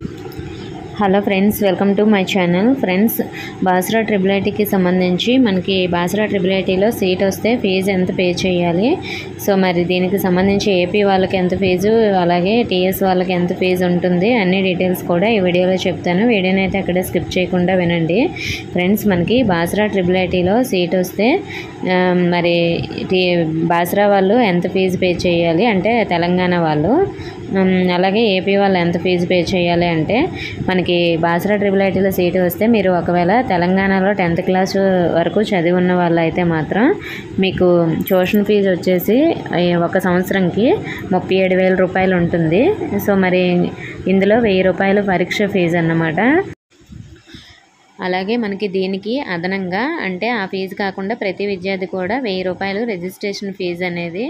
Hello friends, welcome to my channel. Friends, Basara triple ఐటీకి సంబంధించి మనకి బాసరా ట్రిపుల్ ఐటీలో సీట్ వస్తే ఫీజు ఎంత పే చేయాలి, సో మరి దీనికి సంబంధించి ఏపీ వాళ్ళకి ఎంత ఫీజు, అలాగే టీఎస్ వాళ్ళకి ఎంత ఫీజు ఉంటుంది, అన్ని డీటెయిల్స్ కూడా ఈ వీడియోలో చెప్తాను. వీడియోని అయితే అక్కడే స్కిప్ చేయకుండా వినండి. ఫ్రెండ్స్, మనకి బాసరా ట్రిపుల్ ఐటీలో సీట్ వస్తే మరి బాసరా వాళ్ళు ఎంత ఫీజు పే చేయాలి అంటే తెలంగాణ వాళ్ళు, అలాగే ఏపీ వాళ్ళు ఎంత ఫీజు పే చేయాలి అంటే మనకి బాసరా ట్రిపుల్ ఐటీలో సీటు వస్తే మీరు ఒకవేళ తెలంగాణలో 10th క్లాస్ వరకు చదివి ఉన్న వాళ్ళు అయితే మాత్రం మీకు ట్యూషన్ ఫీజు వచ్చేసి ఒక సంవత్సరంకి 37,000 రూపాయలు ఉంటుంది. సో మరి ఇందులో 1000 రూపాయలు పరీక్ష ఫీజు అన్నమాట. అలాగే మనకి దీనికి అదనంగా అంటే ఆ ఫీజు కాకుండా ప్రతి విద్యార్థి కూడా 1000 రూపాయలు రిజిస్ట్రేషన్ ఫీజు అనేది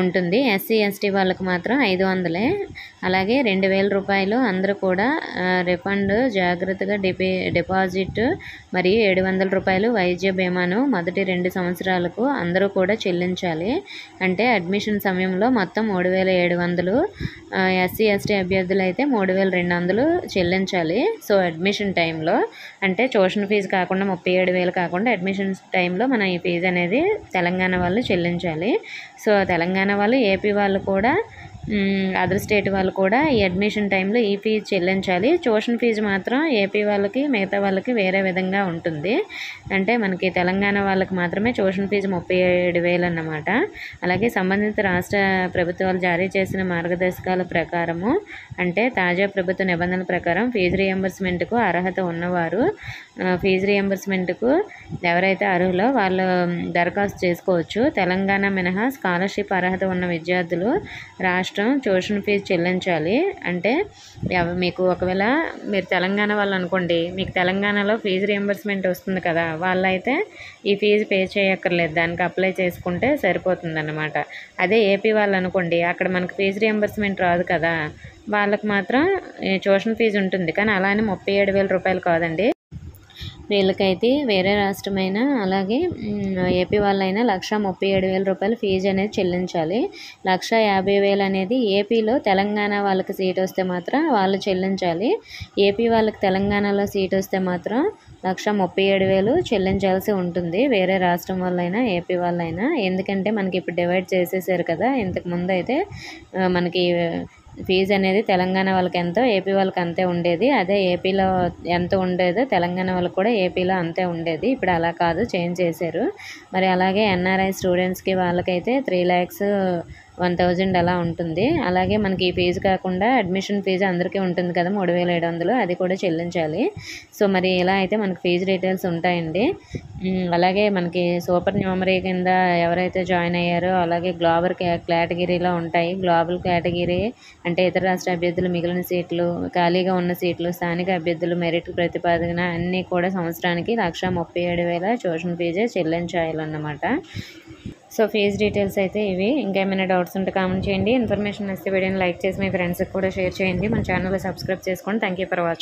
ఉంటుంది. ఎస్సీ ఎస్టీ వాళ్ళకి మాత్రం 500. అలాగే 2000 రూపాయలు అందరూ కూడా రిఫండ్ జాగ్రత్తగా డిపాజిట్ మరియు 700 రూపాయలు వైద్య బీమాను మొదటి 2 సంవత్సరాలకు అందరూ కూడా చెల్లించాలి. అంటే అడ్మిషన్ సమయంలో మొత్తం 3700, ఎస్సీ ఎస్టీ అభ్యర్థులు అయితే 3200 చెల్లించాలి. సో అడ్మిషన్ టైంలో అంటే ట్యూషన్ ఫీజు కాకుండా 37,000 కాకుండా అడ్మిషన్ టైంలో మనం ఈ ఫీజు అనేది తెలంగాణ వాళ్ళు చెల్లించాలి. సో తెలంగాణ వాళ్ళు, ఏపీ వాళ్ళు కూడా, అదర్ స్టేట్ వాళ్ళు కూడా ఈ అడ్మిషన్ టైంలో ఈ ఫీజు చెల్లించాలి. ట్యూషన్ ఫీజు మాత్రం ఏపీ వాళ్ళకి, మిగతా వాళ్ళకి వేరే విధంగా ఉంటుంది. అంటే మనకి తెలంగాణ వాళ్ళకి మాత్రమే ట్యూషన్ ఫీజు 37,000 అన్నమాట. అలాగే సంబంధిత రాష్ట్ర ప్రభుత్వాలు జారీ చేసిన మార్గదర్శకాల ప్రకారము అంటే తాజా ప్రభుత్వ నిబంధనల ప్రకారం ఫీజు రియంబర్స్మెంట్కు అర్హత ఉన్నవారు ఫీజు రియంబర్స్మెంట్కు ఎవరైతే అర్హులో వాళ్ళు దరఖాస్తు చేసుకోవచ్చు. తెలంగాణ మినహా స్కాలర్షిప్ అర్హత ఉన్న విద్యార్థులు రాష్ట్రం ట్యూషన్ ఫీజు చెల్లించాలి. అంటే మీకు ఒకవేళ మీరు తెలంగాణ వాళ్ళు అనుకోండి, మీకు తెలంగాణలో ఫీజు రియంబర్స్మెంట్ వస్తుంది కదా, వాళ్ళైతే ఈ ఫీజు పే చేయక్కర్లేదు, దానికి అప్లై చేసుకుంటే సరిపోతుంది అన్నమాట. అదే ఏపీ వాళ్ళు అనుకోండి, అక్కడ మనకు ఫీజు రియంబర్స్మెంట్ రాదు కదా, వాళ్ళకి మాత్రం ట్యూషన్ ఫీజు ఉంటుంది. కానీ అలా అని 37,000 రూపాయలు కాదండి. వీళ్ళకైతే వేరే రాష్ట్రమైనా అలాగే ఏపీ వాళ్ళైనా 1,37,000 రూపాయలు ఫీజు అనేది చెల్లించాలి. 1,50,000 అనేది ఏపీలో తెలంగాణ వాళ్ళకి సీట్ వస్తే మాత్రం వాళ్ళు చెల్లించాలి. ఏపీ వాళ్ళకి తెలంగాణలో సీట్ వస్తే మాత్రం 1,37,000 చెల్లించాల్సి ఉంటుంది, వేరే రాష్ట్రం వాళ్ళైనా ఏపీ వాళ్ళైనా. ఎందుకంటే మనకి ఇప్పుడు డివైడ్ చేసేసారు కదా, ఇంతకుముందు అయితే మనకి ఫీజు అనేది తెలంగాణ వాళ్ళకి ఎంతో, ఏపీ వాళ్ళకి అంతే ఉండేది. అదే ఏపీలో ఎంత ఉండేదో తెలంగాణ వాళ్ళకి కూడా ఏపీలో అంతే ఉండేది. ఇప్పుడు అలా కాదు, చేంజ్ చేశారు. మరి అలాగే ఎన్ఆర్ఐ స్టూడెంట్స్కి వాళ్ళకైతే 3,01,000 అలా ఉంటుంది. అలాగే మనకి ఈ ఫీజు కాకుండా అడ్మిషన్ ఫీజు అందరికీ ఉంటుంది కదా 3,700, అది కూడా చెల్లించాలి. సో మరి ఇలా అయితే మనకి ఫీజు డీటెయిల్స్ ఉంటాయండి. అలాగే మనకి సూపర్ న్యూమరీ కింద ఎవరైతే జాయిన్ అయ్యారో అలాగే గ్లోబల్ కేటగిరీలో ఉంటాయి. గ్లోబల్ కేటగిరీ అంటే ఇతర రాష్ట్ర అభ్యర్థులు, మిగిలిన సీట్లు, ఖాళీగా ఉన్న సీట్లు, స్థానిక అభ్యర్థులు, మెరిట్ ప్రతిపాదన అన్నీ కూడా సంవత్సరానికి 1,37,000 ట్యూషన్ ఫీజే చెల్లించాలన్నమాట. సో ఫీజు డీటెయిల్స్ అయితే ఇవి. ఇంకేమైనా డౌట్స్ ఉంటే కామెంట్ చేయండి. ఇన్ఫర్మేషన్ నచ్చితే వీడియోని లైక్ చేసి మీ ఫ్రెండ్స్కి కూడా షేర్ చేయండి. మన ఛానల్ సబ్స్క్రైబ్ చేసుకోండి. Thank you for watching.